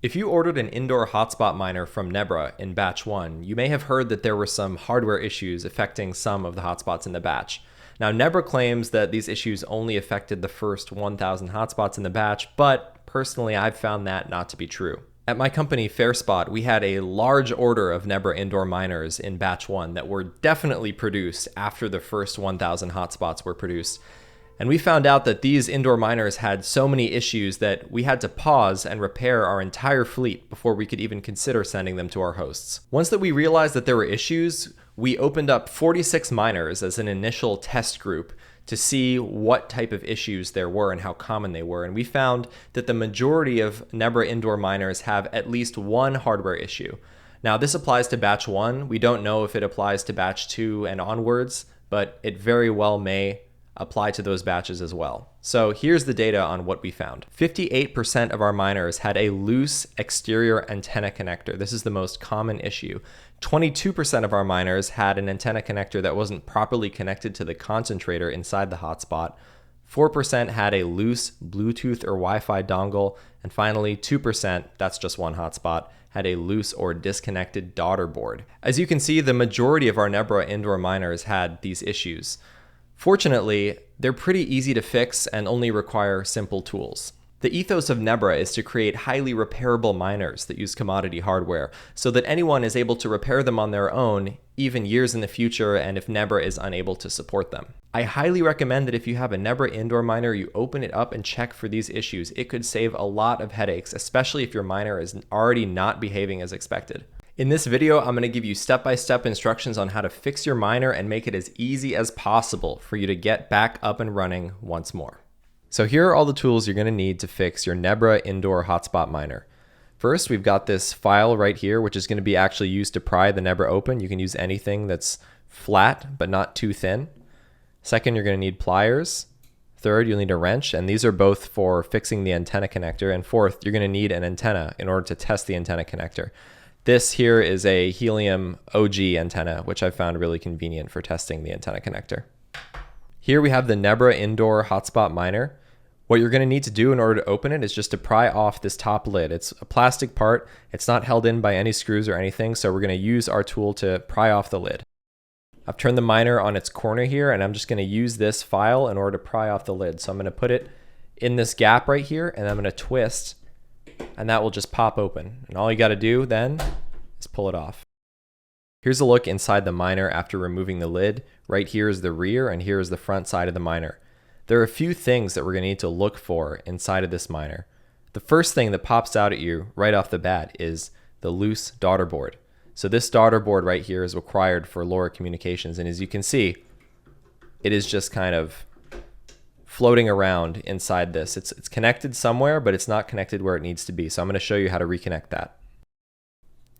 If you ordered an indoor hotspot miner from Nebra in batch 1, you may have heard that there were some hardware issues affecting some of the hotspots in the batch. Now, Nebra claims that these issues only affected the first 1,000 hotspots in the batch, but personally, I've found that not to be true. At my company, FairSpot, we had a large order of Nebra indoor miners in batch 1 that were definitely produced after the first 1,000 hotspots were produced. And we found out that these indoor miners had so many issues that we had to pause and repair our entire fleet before we could even consider sending them to our hosts. Once that we realized that there were issues, we opened up 46 miners as an initial test group to see what type of issues there were and how common they were. And we found that the majority of Nebra indoor miners have at least one hardware issue. Now, this applies to batch 1. We don't know if it applies to batch 2 and onwards, but it very well may apply to those batches as well. So here's the data on what we found. 58% of our miners had a loose exterior antenna connector. This is the most common issue. 22% of our miners had an antenna connector that wasn't properly connected to the concentrator inside the hotspot. 4% had a loose Bluetooth or Wi-Fi dongle. And finally, 2%, that's just one hotspot, had a loose or disconnected daughter board. As you can see, the majority of our Nebra indoor miners had these issues. Fortunately, they're pretty easy to fix and only require simple tools. The ethos of Nebra is to create highly repairable miners that use commodity hardware so that anyone is able to repair them on their own, even years in the future, and if Nebra is unable to support them. I highly recommend that if you have a Nebra indoor miner, you open it up and check for these issues. It could save a lot of headaches, especially if your miner is already not behaving as expected. In this video, I'm going to give you step-by-step instructions on how to fix your miner and make it as easy as possible for you to get back up and running once more. So here are all the tools you're going to need to fix your Nebra indoor hotspot miner. First, we've got this file right here, which is going to be actually used to pry the Nebra open. You can use anything that's flat but not too thin. Second, you're going to need pliers. Third, you'll need a wrench, and these are both for fixing the antenna connector. And fourth, you're going to need an antenna in order to test the antenna connector. This here is a helium OG antenna, which I found really convenient for testing the antenna connector. Here we have the Nebra indoor hotspot miner. What you're going to need to do in order to open it is just to pry off this top lid. It's a plastic part. It's not held in by any screws or anything, so we're going to use our tool to pry off the lid. I've turned the miner on its corner here, and I'm just going to use this file in order to pry off the lid. So I'm going to put it in this gap right here, and I'm going to twist, and that will just pop open. And all you got to do then is pull it off. Here's a look inside the miner after removing the lid. Right here is the rear, and here is the front side of the miner. There are a few things that we're going to need to look for inside of this miner. The first thing that pops out at you right off the bat is the loose daughter board. So this daughter board right here is required for LoRa communications, and as you can see, it is just kind of floating around inside this. It's connected somewhere, but it's not connected where it needs to be. So I'm going to show you how to reconnect that.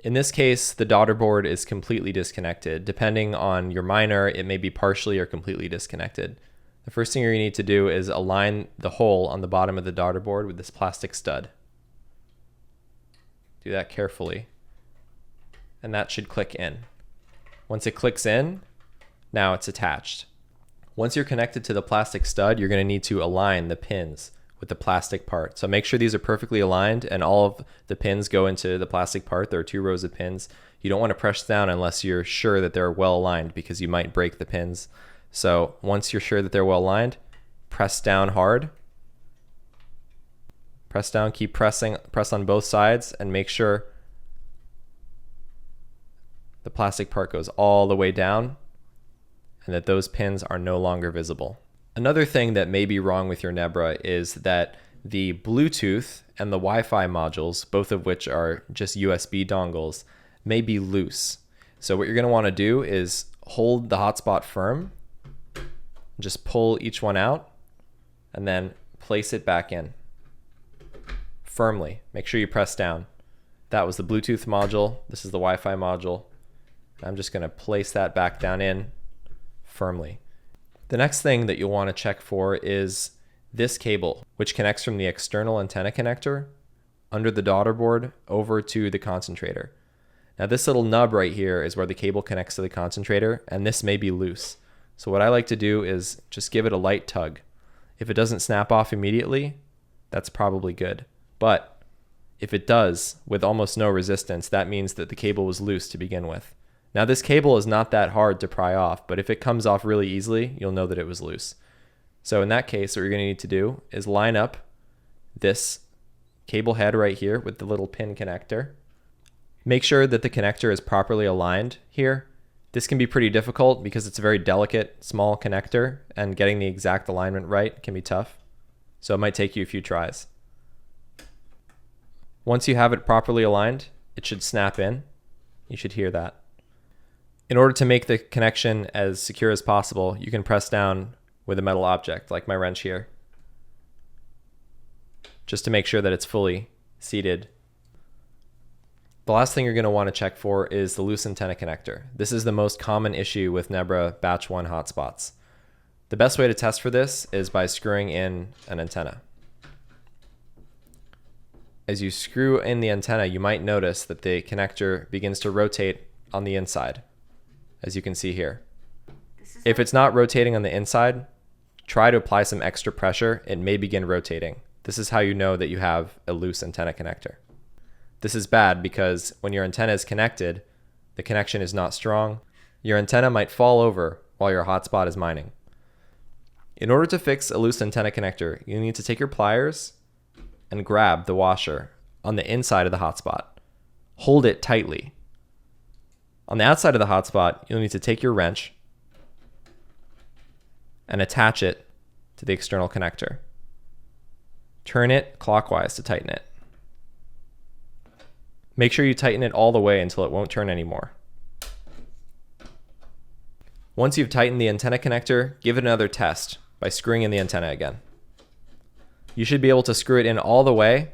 In this case, the daughter board is completely disconnected. Depending on your miner, it may be partially or completely disconnected. The first thing you're going to need to do is align the hole on the bottom of the daughter board with this plastic stud. Do that carefully. And that should click in. Once it clicks in, now it's attached. Once you're connected to the plastic stud, you're going to need to align the pins with the plastic part. So make sure these are perfectly aligned and all of the pins go into the plastic part. There are 2 rows of pins. You don't want to press down unless you're sure that they're well aligned because you might break the pins. So once you're sure that they're well aligned, press down hard. Press down, keep pressing, press on both sides and make sure the plastic part goes all the way down and that those pins are no longer visible. Another thing that may be wrong with your Nebra is that the Bluetooth and the Wi-Fi modules, both of which are just USB dongles, may be loose. So what you're going to want to do is hold the hotspot firm, just pull each one out, and then place it back in firmly. Make sure you press down. That was the Bluetooth module. This is the Wi-Fi module. I'm just going to place that back down in firmly. The next thing that you'll want to check for is this cable, which connects from the external antenna connector under the daughter board over to the concentrator. Now this little nub right here is where the cable connects to the concentrator, and this may be loose. So what I like to do is just give it a light tug. If it doesn't snap off immediately, that's probably good. But If it does, with almost no resistance, that means that the cable was loose to begin with. Now this cable is not that hard to pry off, but if it comes off really easily, you'll know that it was loose. So in that case, what you're going to need to do is line up this cable head right here with the little pin connector. Make sure that the connector is properly aligned here. This can be pretty difficult because it's a very delicate, small connector, and getting the exact alignment right can be tough. So it might take you a few tries. Once you have it properly aligned, it should snap in. You should hear that. In order to make the connection as secure as possible, you can press down with a metal object, like my wrench here, just to make sure that it's fully seated. The last thing you're going to want to check for is the loose antenna connector. This is the most common issue with Nebra Batch 1 hotspots. The best way to test for this is by screwing in an antenna. As you screw in the antenna, you might notice that the connector begins to rotate on the inside, as you can see here. If it's not rotating on the inside, try to apply some extra pressure. It may begin rotating. This is how you know that you have a loose antenna connector. This is bad because when your antenna is connected, the connection is not strong. Your antenna might fall over while your hotspot is mining. In order to fix a loose antenna connector, you need to take your pliers and grab the washer on the inside of the hotspot. Hold it tightly. On the outside of the hotspot, you'll need to take your wrench and attach it to the external connector. Turn it clockwise to tighten it. Make sure you tighten it all the way until it won't turn anymore. Once you've tightened the antenna connector, give it another test by screwing in the antenna again. You should be able to screw it in all the way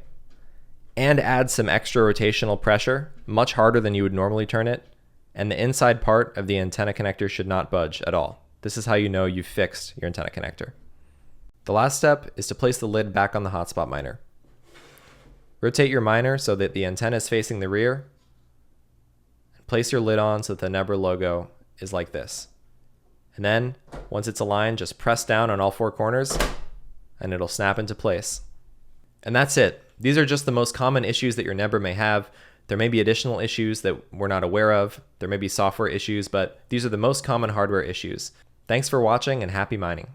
and add some extra rotational pressure, much harder than you would normally turn it, and the inside part of the antenna connector should not budge at all. This is how you know you've fixed your antenna connector. The last step is to place the lid back on the hotspot miner. Rotate your miner so that the antenna is facing the rear, and place your lid on so that the Nebra logo is like this. And then, once it's aligned, just press down on all four corners and it'll snap into place. And that's it. These are just the most common issues that your Nebra may have. There may be additional issues that we're not aware of. There may be software issues, but these are the most common hardware issues. Thanks for watching and happy mining.